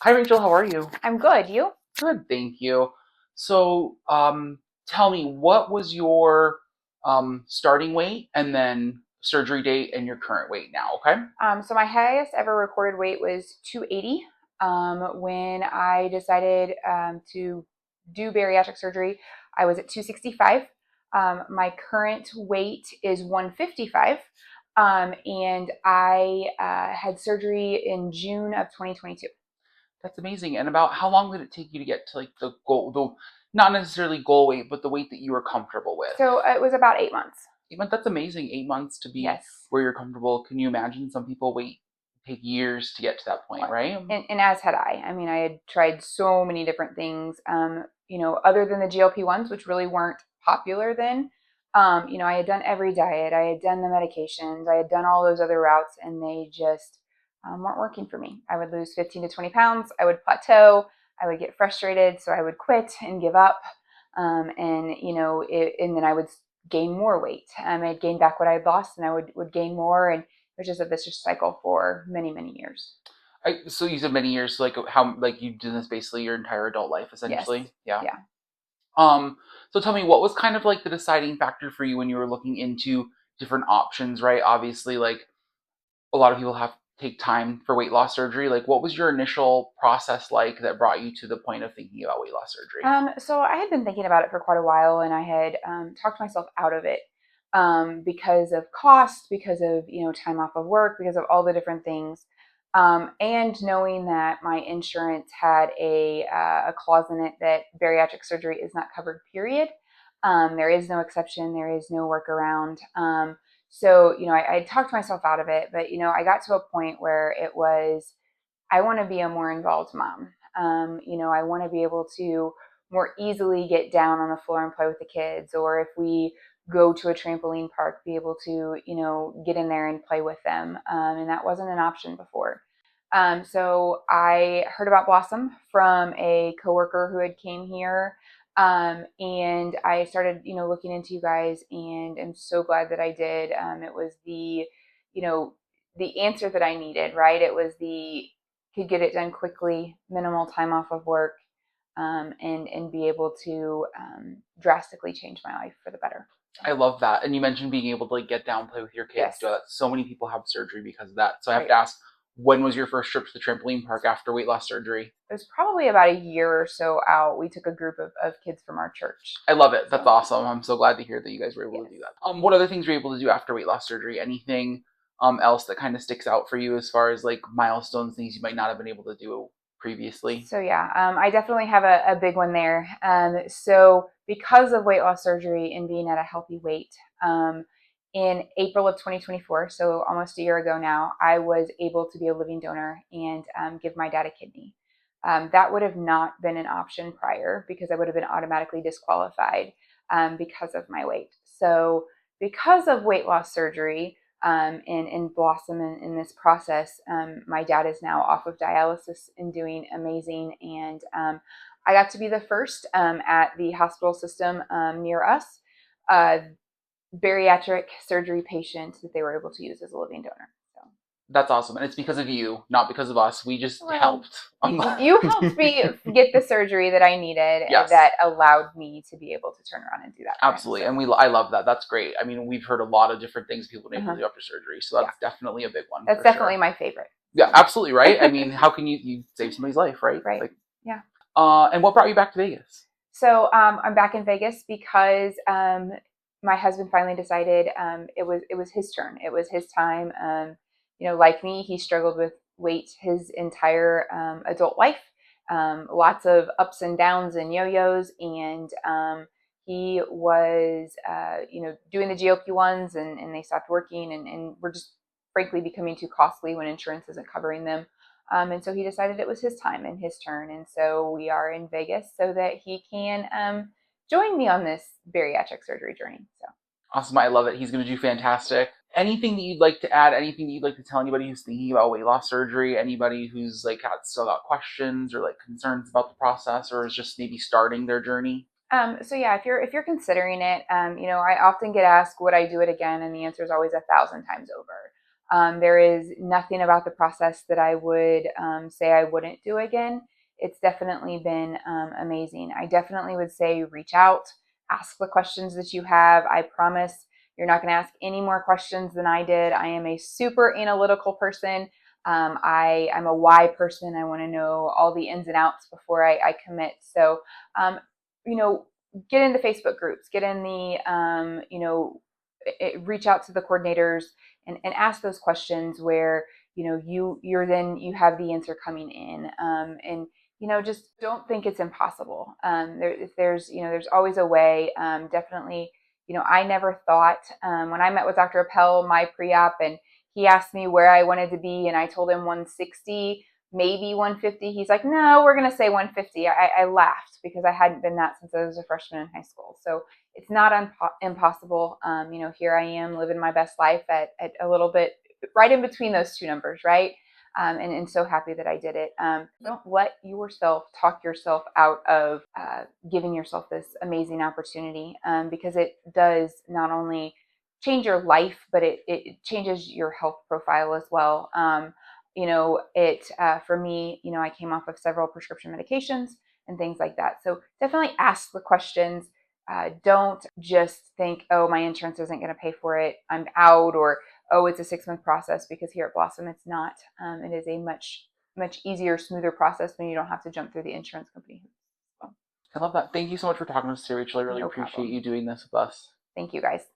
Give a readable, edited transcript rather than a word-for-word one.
Hi, Rachel. How are you? I'm good. You? Good, thank you. So, tell me, what was your starting weight and then surgery date and your current weight now, okay? So my highest ever recorded weight was 280. When I decided to do bariatric surgery, I was at 265. My current weight is 155. And I had surgery in June of 2022. That's amazing. And about how long did it take you to get to like the goal, not necessarily goal weight, but the weight that you were comfortable with? So it was about 8 months. 8 months, that's amazing. 8 months to be Yes. where you're comfortable. Can you imagine some people take years to get to that point, right? And as had I. I mean, I had tried so many different things, other than the GLP-1s, which really weren't popular then. I had done every diet, I had done the medications, I had done all those other routes, and they just weren't working for me. I would lose 15 to 20 pounds, I would plateau, I would get frustrated, so I would quit and give up. And then I would gain more weight. I'd gain back what I had lost, and I would gain more, and it was just a vicious cycle for many, many years. So you said many years, like how, like you've done this basically your entire adult life, Yes. essentially. Yeah. Yeah. So tell me, what was kind of like the deciding factor for you when you were looking into different options, right? Obviously, like a lot of people have take time for weight loss surgery. Like, what was your initial process like that brought you to the point of thinking about weight loss surgery? So I had been thinking about it for quite a while, and I had talked myself out of it because of cost, because of time off of work, because of all the different things, and knowing that my insurance had a clause in it that bariatric surgery is not covered. Period. There is no exception. There is no workaround. So I talked myself out of it, but I got to a point where it was I want to be a more involved mom. I want to be able to more easily get down on the floor and play with the kids, or if we go to a trampoline park, be able to, get in there and play with them. And that wasn't an option before. So I heard about Blossom from a coworker who had came here. And I started, looking into you guys, and I'm so glad that I did. It was you know, the answer that I needed, right? It was could get it done quickly, minimal time off of work, and be able to drastically change my life for the better. I love that. And you mentioned being able to like get down, play with your kids. Yes. Do that. So many people have surgery because of that. So I have Right. to ask, when was your first trip to the trampoline park after weight loss surgery? It was probably about a year or so out. We took a group of kids from our church. I love it. That's So, awesome. I'm so glad to hear that you guys were able yes. to do that. What other things were you able to do after weight loss surgery? Anything else that kind of sticks out for you as far as like milestones, things you might not have been able to do previously? So yeah, I definitely have a big one there. So because of weight loss surgery and being at a healthy weight, in April of 2024, so almost a year ago now, I was able to be a living donor and give my dad a kidney. That would have not been an option prior because I would have been automatically disqualified because of my weight. So because of weight loss surgery, and blossom in this process. My dad is now off of dialysis and doing amazing. And I got to be the first at the hospital system near us, uh, bariatric surgery patient that they were able to use as a living donor. So, That's awesome. And it's because of you, not because of us. We just well, helped. you helped me get the surgery that I needed Yes. that allowed me to be able to turn around and do that. Absolutely. And I love that. That's great. I mean, we've heard a lot of different things people have been able to do after surgery. So that's definitely a big one That's for definitely sure. my favorite. Yeah, absolutely, right? I mean, how can you save somebody's life, right? Right. Like, Yeah. and what brought you back to Vegas? So I'm back in Vegas because my husband finally decided it was his turn. It was his time. Like me, he struggled with weight his entire adult life. Lots of ups and downs and yo-yos, and he was doing the GLP-1s, and they stopped working, and were just frankly becoming too costly when insurance isn't covering them. And so he decided it was his time and his turn. And so we are in Vegas so that he can join me on this bariatric surgery journey. So Awesome. I love it. He's going to do fantastic. Anything that you'd like to add? Anything that you'd like to tell anybody who's thinking about weight loss surgery? Anybody who's like still got questions or like concerns about the process, or is just maybe starting their journey? so yeah, if you're considering it, I often get asked, would I do it again? And the answer is always 1,000 times over. There is nothing about the process that I would say I wouldn't do again. It's definitely been amazing. I definitely would say reach out, ask the questions that you have. I promise you're not going to ask any more questions than I did. I am a super analytical person. I'm a why person. I want to know all the ins and outs before I commit. So, um, you know, get into Facebook groups, get in the, reach out to the coordinators and ask those questions where, you have the answer coming in. And, just don't think it's impossible. There's always a way. Definitely, I never thought, when I met with Dr. Appel, my pre-op, and he asked me where I wanted to be, and I told him 160, maybe 150. He's like, no, we're going to say 150. I laughed because I hadn't been that since I was a freshman in high school. So it's not impossible. Here I am living my best life at a little bit right in between those two numbers, right? And so happy that I did it. Don't let yourself talk yourself out of giving yourself this amazing opportunity, because it does not only change your life, but it changes your health profile as well. For me, I came off of several prescription medications and things like that. So definitely ask the questions. Don't just think, oh, my insurance isn't going to pay for it, I'm out, or oh, it's a 6-month process, because here at Blossom, it's not. It is a much easier, smoother process when you don't have to jump through the insurance company. So, I love that. Thank you so much for talking to us today, Rachel. I really no appreciate problem. you doing this with us. Thank you guys.